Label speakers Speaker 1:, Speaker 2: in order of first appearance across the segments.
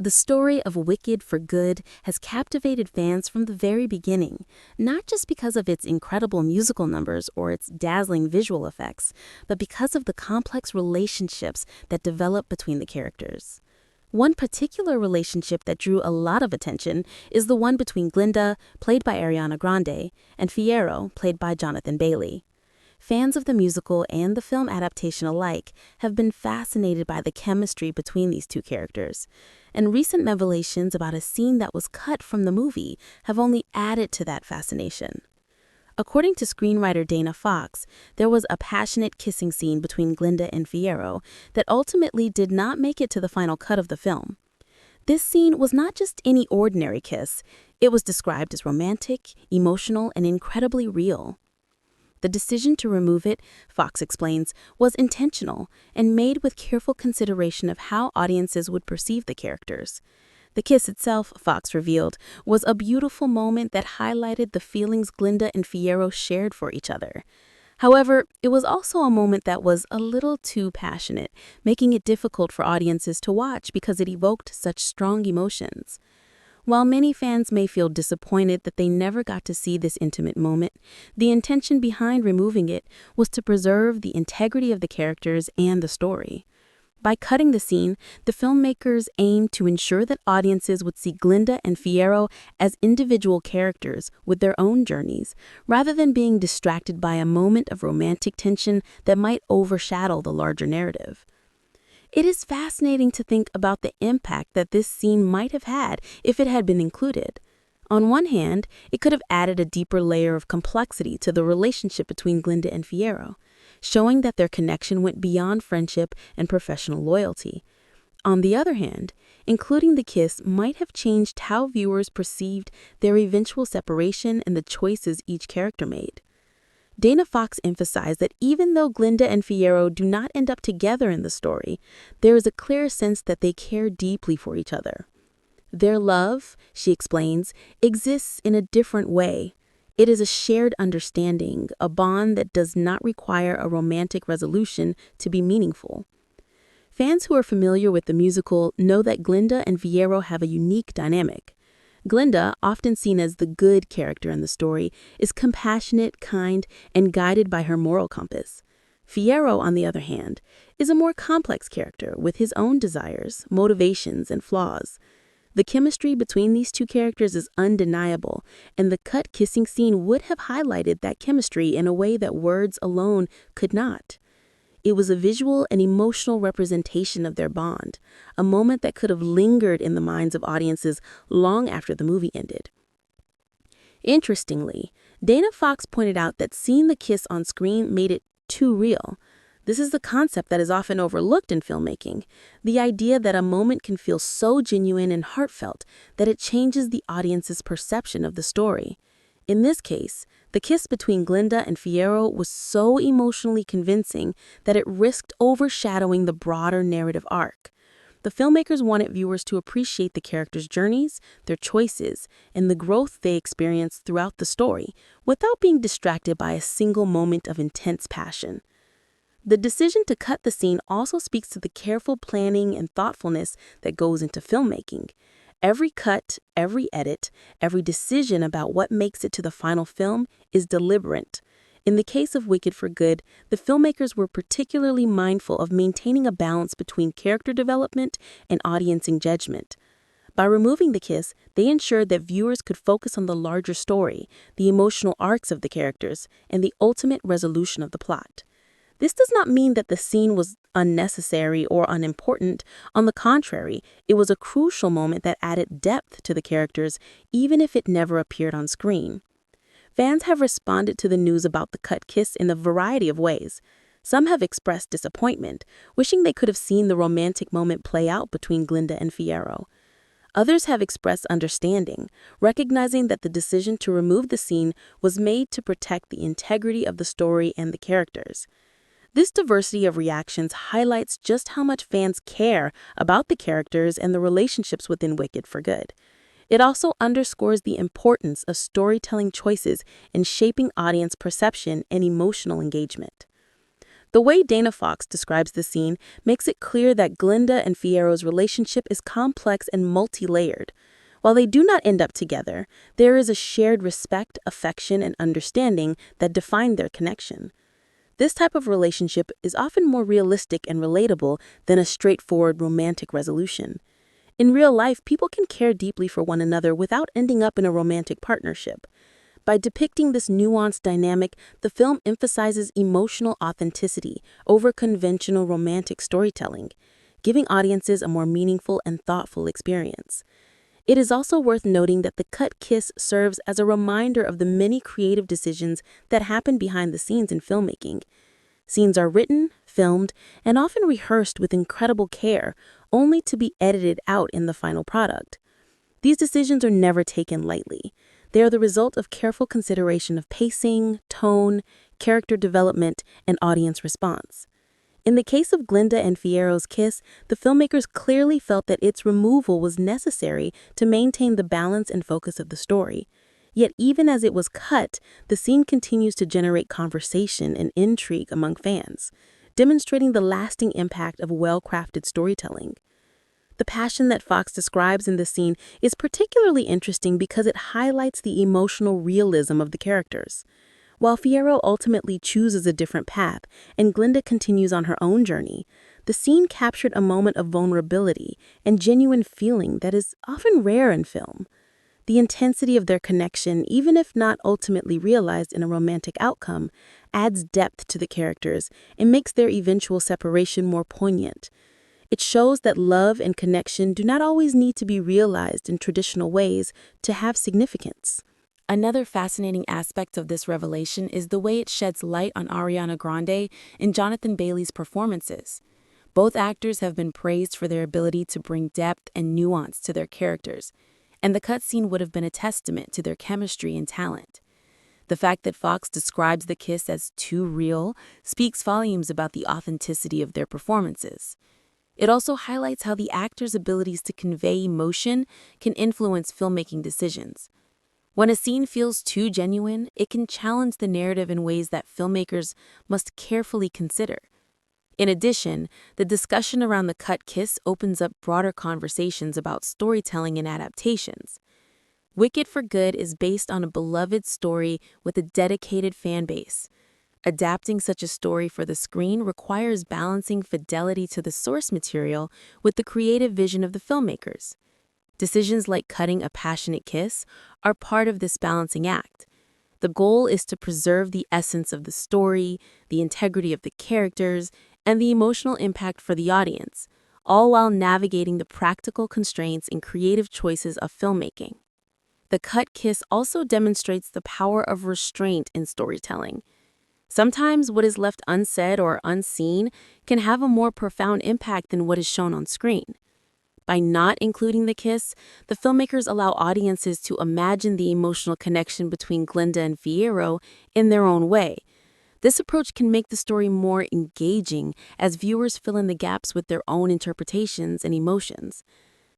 Speaker 1: The story of Wicked for Good has captivated fans from the very beginning, not just because of its incredible musical numbers or its dazzling visual effects, but because of the complex relationships that develop between the characters. One particular relationship that drew a lot of attention is the one between Glinda, played by Ariana Grande, and Fiyero, played by Jonathan Bailey. Fans of the musical and the film adaptation alike have been fascinated by the chemistry between these two characters, and recent revelations about a scene that was cut from the movie have only added to that fascination. According to screenwriter Dana Fox, there was a passionate kissing scene between Glinda and Fiyero that ultimately did not make it to the final cut of the film. This scene was not just any ordinary kiss, it was described as romantic, emotional, and incredibly real. The decision to remove it, Fox explains, was intentional and made with careful consideration of how audiences would perceive the characters. The kiss itself, Fox revealed, was a beautiful moment that highlighted the feelings Glinda and Fiyero shared for each other. However, it was also a moment that was a little too passionate, making it difficult for audiences to watch because it evoked such strong emotions. While many fans may feel disappointed that they never got to see this intimate moment, the intention behind removing it was to preserve the integrity of the characters and the story. By cutting the scene, the filmmakers aimed to ensure that audiences would see Glinda and Fiyero as individual characters with their own journeys, rather than being distracted by a moment of romantic tension that might overshadow the larger narrative. It is fascinating to think about the impact that this scene might have had if it had been included. On one hand, it could have added a deeper layer of complexity to the relationship between Glinda and Fiyero, showing that their connection went beyond friendship and professional loyalty. On the other hand, including the kiss might have changed how viewers perceived their eventual separation and the choices each character made. Dana Fox emphasized that even though Glinda and Fiyero do not end up together in the story, there is a clear sense that they care deeply for each other. Their love, she explains, exists in a different way. It is a shared understanding, a bond that does not require a romantic resolution to be meaningful. Fans who are familiar with the musical know that Glinda and Fiyero have a unique dynamic. Glinda, often seen as the good character in the story, is compassionate, kind, and guided by her moral compass. Fiyero, on the other hand, is a more complex character with his own desires, motivations, and flaws. The chemistry between these two characters is undeniable, and the cut kissing scene would have highlighted that chemistry in a way that words alone could not. It was a visual and emotional representation of their bond, a moment that could have lingered in the minds of audiences long after the movie ended. Interestingly, Dana Fox pointed out that seeing the kiss on screen made it too real. This is the concept that is often overlooked in filmmaking, the idea that a moment can feel so genuine and heartfelt that it changes the audience's perception of the story. In this case, the kiss between Glinda and Fiyero was so emotionally convincing that it risked overshadowing the broader narrative arc. The filmmakers wanted viewers to appreciate the characters' journeys, their choices, and the growth they experienced throughout the story, without being distracted by a single moment of intense passion. The decision to cut the scene also speaks to the careful planning and thoughtfulness that goes into filmmaking. Every cut, every edit, every decision about what makes it to the final film is deliberate. In the case of Wicked for Good, the filmmakers were particularly mindful of maintaining a balance between character development and audience engagement. By removing the kiss, they ensured that viewers could focus on the larger story, the emotional arcs of the characters, and the ultimate resolution of the plot. This does not mean that the scene was unnecessary or unimportant. On the contrary, it was a crucial moment that added depth to the characters, even if it never appeared on screen. Fans have responded to the news about the cut kiss in a variety of ways. Some have expressed disappointment, wishing they could have seen the romantic moment play out between Glinda and Fiyero. Others have expressed understanding, recognizing that the decision to remove the scene was made to protect the integrity of the story and the characters. This diversity of reactions highlights just how much fans care about the characters and the relationships within Wicked for Good. It also underscores the importance of storytelling choices in shaping audience perception and emotional engagement. The way Dana Fox describes the scene makes it clear that Glinda and Fiero's relationship is complex and multi-layered. While they do not end up together, there is a shared respect, affection, and understanding that define their connection. This type of relationship is often more realistic and relatable than a straightforward romantic resolution. In real life, people can care deeply for one another without ending up in a romantic partnership. By depicting this nuanced dynamic, the film emphasizes emotional authenticity over conventional romantic storytelling, giving audiences a more meaningful and thoughtful experience. It is also worth noting that the cut kiss serves as a reminder of the many creative decisions that happen behind the scenes in filmmaking. Scenes are written, filmed, and often rehearsed with incredible care, only to be edited out in the final product. These decisions are never taken lightly. They are the result of careful consideration of pacing, tone, character development, and audience response. In the case of Glinda and Fiero's kiss, the filmmakers clearly felt that its removal was necessary to maintain the balance and focus of the story. Yet even as it was cut, the scene continues to generate conversation and intrigue among fans, demonstrating the lasting impact of well-crafted storytelling. The passion that Fox describes in the scene is particularly interesting because it highlights the emotional realism of the characters. While Fiero ultimately chooses a different path and Glinda continues on her own journey, the scene captured a moment of vulnerability and genuine feeling that is often rare in film. The intensity of their connection, even if not ultimately realized in a romantic outcome, adds depth to the characters and makes their eventual separation more poignant. It shows that love and connection do not always need to be realized in traditional ways to have significance. Another fascinating aspect of this revelation is the way it sheds light on Ariana Grande and Jonathan Bailey's performances. Both actors have been praised for their ability to bring depth and nuance to their characters, and the cutscene would have been a testament to their chemistry and talent. The fact that Fox describes the kiss as too real speaks volumes about the authenticity of their performances. It also highlights how the actors' abilities to convey emotion can influence filmmaking decisions. When a scene feels too genuine, it can challenge the narrative in ways that filmmakers must carefully consider. In addition, the discussion around the cut kiss opens up broader conversations about storytelling and adaptations. Wicked for Good is based on a beloved story with a dedicated fan base. Adapting such a story for the screen requires balancing fidelity to the source material with the creative vision of the filmmakers. Decisions like cutting a passionate kiss are part of this balancing act. The goal is to preserve the essence of the story, the integrity of the characters, and the emotional impact for the audience, all while navigating the practical constraints and creative choices of filmmaking. The cut kiss also demonstrates the power of restraint in storytelling. Sometimes what is left unsaid or unseen can have a more profound impact than what is shown on screen. By not including the kiss, the filmmakers allow audiences to imagine the emotional connection between Glinda and Fiero in their own way. This approach can make the story more engaging as viewers fill in the gaps with their own interpretations and emotions.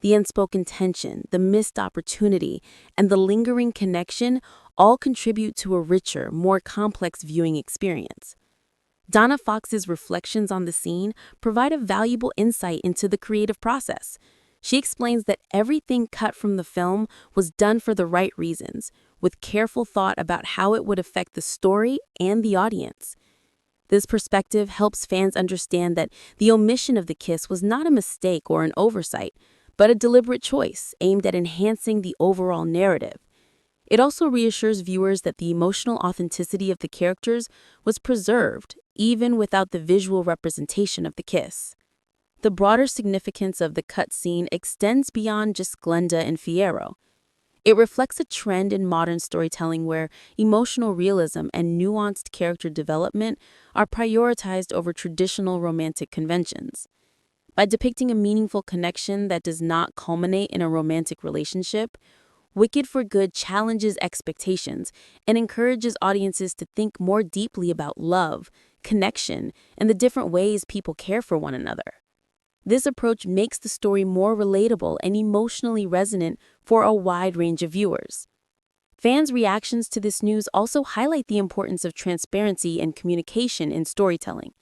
Speaker 1: The unspoken tension, the missed opportunity, and the lingering connection all contribute to a richer, more complex viewing experience. Dana Fox's reflections on the scene provide a valuable insight into the creative process. She explains that everything cut from the film was done for the right reasons, with careful thought about how it would affect the story and the audience. This perspective helps fans understand that the omission of the kiss was not a mistake or an oversight, but a deliberate choice aimed at enhancing the overall narrative. It also reassures viewers that the emotional authenticity of the characters was preserved, even without the visual representation of the kiss. The broader significance of the cut scene extends beyond just Glinda and Fiero. It reflects a trend in modern storytelling where emotional realism and nuanced character development are prioritized over traditional romantic conventions. By depicting a meaningful connection that does not culminate in a romantic relationship, Wicked for Good challenges expectations and encourages audiences to think more deeply about love, connection, and the different ways people care for one another. This approach makes the story more relatable and emotionally resonant for a wide range of viewers. Fans' reactions to this news also highlight the importance of transparency and communication in storytelling.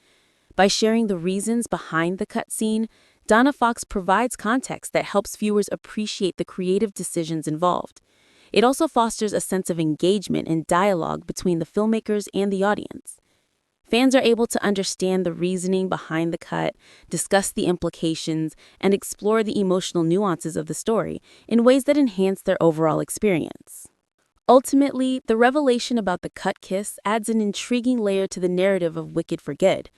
Speaker 1: By sharing the reasons behind the cutscene, Donna Fox provides context that helps viewers appreciate the creative decisions involved. It also fosters a sense of engagement and dialogue between the filmmakers and the audience. Fans are able to understand the reasoning behind the cut, discuss the implications, and explore the emotional nuances of the story in ways that enhance their overall experience. Ultimately, the revelation about the cut kiss adds an intriguing layer to the narrative of Wicked for Good.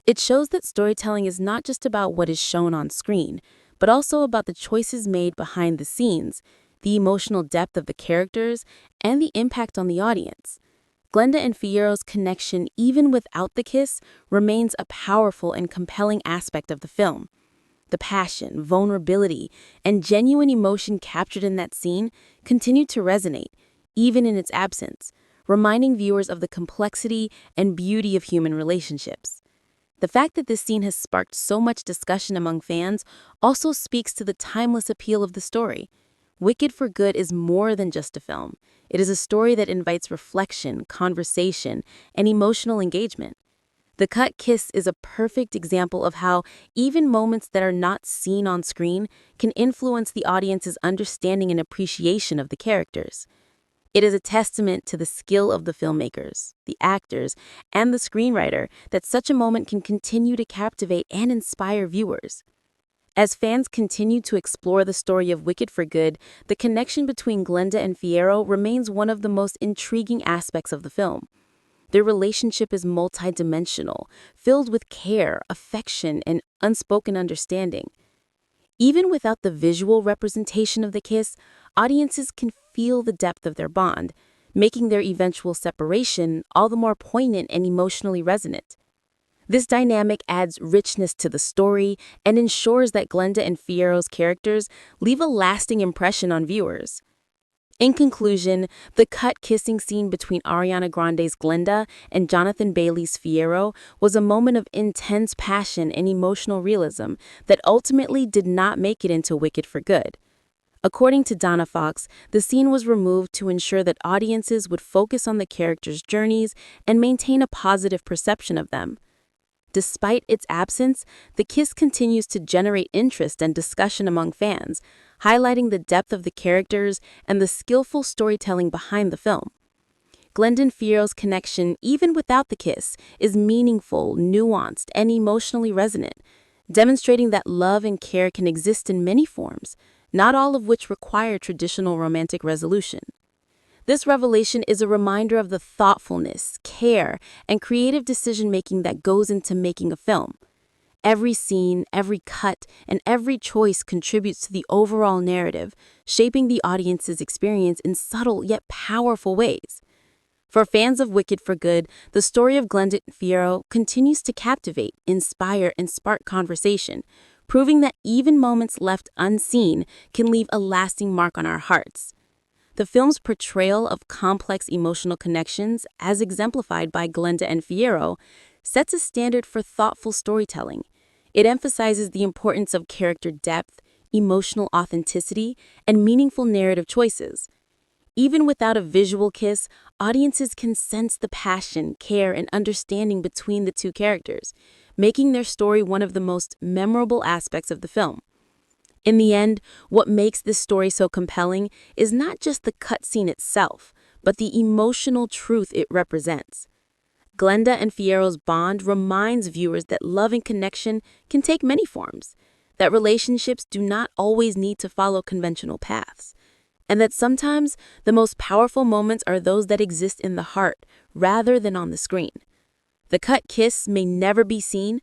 Speaker 1: It shows that storytelling is not just about what is shown on screen, but also about the choices made behind the scenes, the emotional depth of the characters, and the impact on the audience. Glenda and Fierro's connection, even without the kiss, remains a powerful and compelling aspect of the film. The passion, vulnerability, and genuine emotion captured in that scene continue to resonate, even in its absence, reminding viewers of the complexity and beauty of human relationships. The fact that this scene has sparked so much discussion among fans also speaks to the timeless appeal of the story. Wicked for Good is more than just a film. It is a story that invites reflection, conversation, and emotional engagement. The cut kiss is a perfect example of how even moments that are not seen on screen can influence the audience's understanding and appreciation of the characters. It is a testament to the skill of the filmmakers, the actors, and the screenwriter that such a moment can continue to captivate and inspire viewers. As fans continue to explore the story of Wicked for Good, the connection between Glenda and Fierro remains one of the most intriguing aspects of the film. Their relationship is multidimensional, filled with care, affection, and unspoken understanding. Even without the visual representation of the kiss, audiences can feel the depth of their bond, making their eventual separation all the more poignant and emotionally resonant. This dynamic adds richness to the story and ensures that Glenda and Fierro's characters leave a lasting impression on viewers. In conclusion, the cut kissing scene between Ariana Grande's Glenda and Jonathan Bailey's Fierro was a moment of intense passion and emotional realism that ultimately did not make it into Wicked for Good. According to Donna Fox, the scene was removed to ensure that audiences would focus on the characters' journeys and maintain a positive perception of them. Despite its absence, the kiss continues to generate interest and discussion among fans, highlighting the depth of the characters and the skillful storytelling behind the film. Glenda and Fierro's connection, even without the kiss, is meaningful, nuanced, and emotionally resonant, demonstrating that love and care can exist in many forms, not all of which require traditional romantic resolution. This revelation is a reminder of the thoughtfulness, care, and creative decision-making that goes into making a film. Every scene, every cut, and every choice contributes to the overall narrative, shaping the audience's experience in subtle yet powerful ways. For fans of Wicked for Good, the story of Glenda and Fierro continues to captivate, inspire, and spark conversation, proving that even moments left unseen can leave a lasting mark on our hearts. The film's portrayal of complex emotional connections, as exemplified by Glenda and Fierro, sets a standard for thoughtful storytelling. It emphasizes the importance of character depth, emotional authenticity, and meaningful narrative choices. Even without a visual kiss, audiences can sense the passion, care, and understanding between the two characters, making their story one of the most memorable aspects of the film. In the end, what makes this story so compelling is not just the cutscene itself, but the emotional truth it represents. Glenda and Fierro's bond reminds viewers that love and connection can take many forms, that relationships do not always need to follow conventional paths, and that sometimes the most powerful moments are those that exist in the heart rather than on the screen. The cut kiss may never be seen,